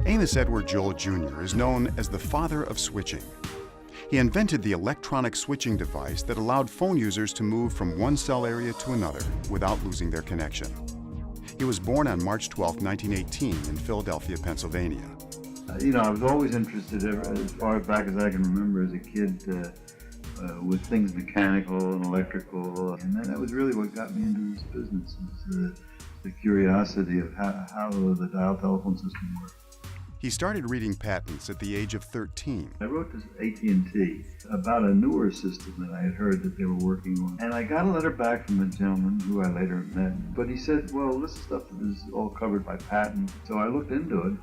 Amos Edward Joel Jr. is known as the father of switching. He invented the electronic switching device that allowed phone users to move from one cell area to another without losing their connection. He was born on March 12, 1918 in Philadelphia, Pennsylvania. I was always interested, as far back as I can remember as a kid, with things mechanical and electrical, and that was really what got me into this business, was the curiosity of how the dial telephone system worked. He started reading patents at the age of 13. I wrote to AT&T about a newer system that I had heard that they were working on. And I got a letter back from a gentleman who I later met. But he said, well, this stuff is all covered by patent. So I looked into it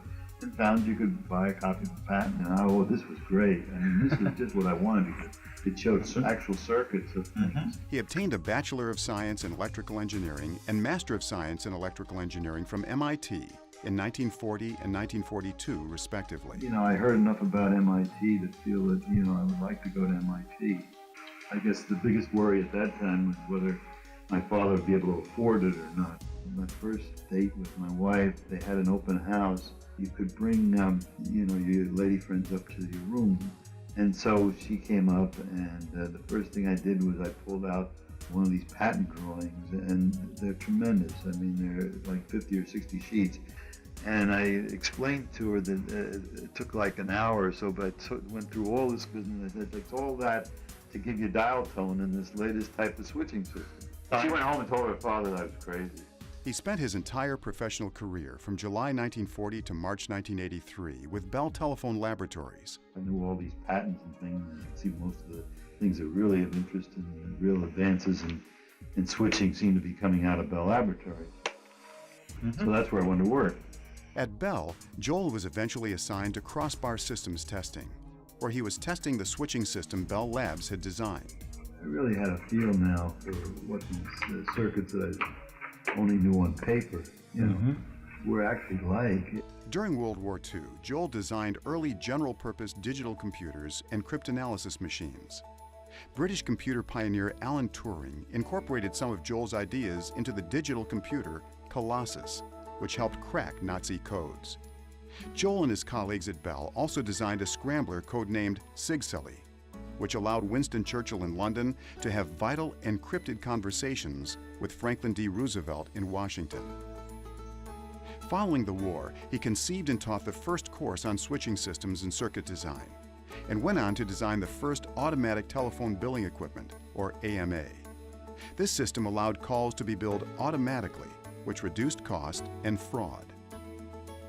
and found you could buy a copy of the patent. And this was great. I mean, this was just what I wanted to get. It showed actual circuits of things. He obtained a Bachelor of Science in Electrical Engineering and Master of Science in Electrical Engineering from MIT. In 1940 and 1942, respectively. I heard enough about MIT to feel that, I would like to go to MIT. I guess the biggest worry at that time was whether my father would be able to afford it or not. My first date with my wife, they had an open house. You could bring, your lady friends up to your room. And so she came up, and the first thing I did was I pulled out one of these patent drawings, and they're tremendous. I mean, they're like 50 or 60 sheets. And I explained to her that it took like an hour or so, but I went through all this business. It takes all that to give you dial tone in this latest type of switching system. She went home and told her father that I was crazy. He spent his entire professional career from July 1940 to March 1983 with Bell Telephone Laboratories. I knew all these patents and things, and I could see most of the things that really of interest and real advances in switching seem to be coming out of Bell Laboratories. So that's where I wanted to work. At Bell, Joel was eventually assigned to crossbar systems testing, where he was testing the switching system Bell Labs had designed. I really had a feel now for what these circuits that I only knew on paper, were actually like. During World War II, Joel designed early general-purpose digital computers and cryptanalysis machines. British computer pioneer Alan Turing incorporated some of Joel's ideas into the digital computer Colossus, which helped crack Nazi codes. Joel and his colleagues at Bell also designed a scrambler codenamed Sigselly, which allowed Winston Churchill in London to have vital encrypted conversations with Franklin D. Roosevelt in Washington. Following the war, he conceived and taught the first course on switching systems and circuit design, and went on to design the first automatic telephone billing equipment, or AMA. This system allowed calls to be billed automatically, which reduced cost and fraud.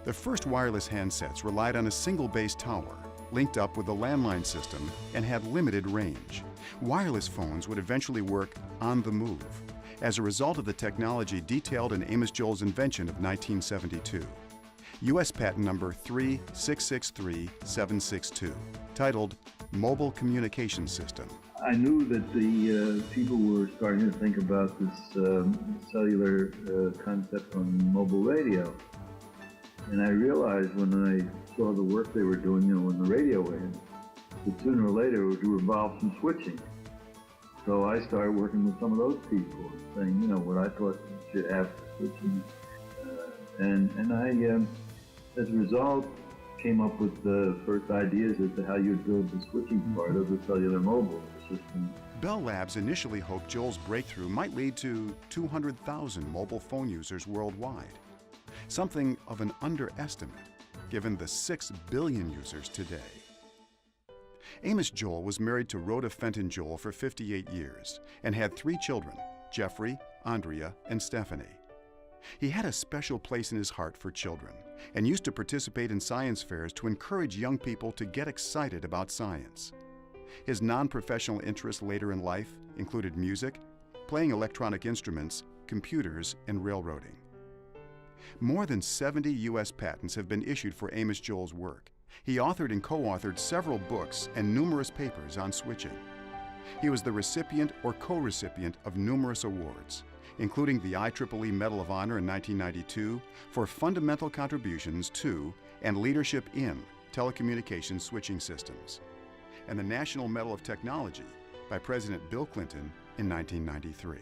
The first wireless handsets relied on a single base tower, linked up with a landline system, and had limited range. Wireless phones would eventually work on the move, as a result of the technology detailed in Amos Joel's invention of 1972. U.S. patent number 3663762, titled Mobile Communication System. I knew that the people were starting to think about this cellular concept on mobile radio. And I realized when I saw the work they were doing, in the radio end, that sooner or later it would involve some switching. So I started working with some of those people, saying, what I thought you should have switching. And I, as a result, came up with the first ideas as to how you'd build the switching part of the cellular mobile system. Bell Labs initially hoped Joel's breakthrough might lead to 200,000 mobile phone users worldwide, something of an underestimate given the 6 billion users today. Amos Joel was married to Rhoda Fenton Joel for 58 years and had 3 children, Jeffrey, Andrea, and Stephanie. He had a special place in his heart for children and used to participate in science fairs to encourage young people to get excited about science. His non-professional interests later in life included music, playing electronic instruments, computers, and railroading. More than 70 U.S. patents have been issued for Amos Joel's work. He authored and co-authored several books and numerous papers on switching. He was the recipient or co-recipient of numerous awards, including the IEEE Medal of Honor in 1992 for fundamental contributions to and leadership in telecommunications switching systems, and the National Medal of Technology by President Bill Clinton in 1993.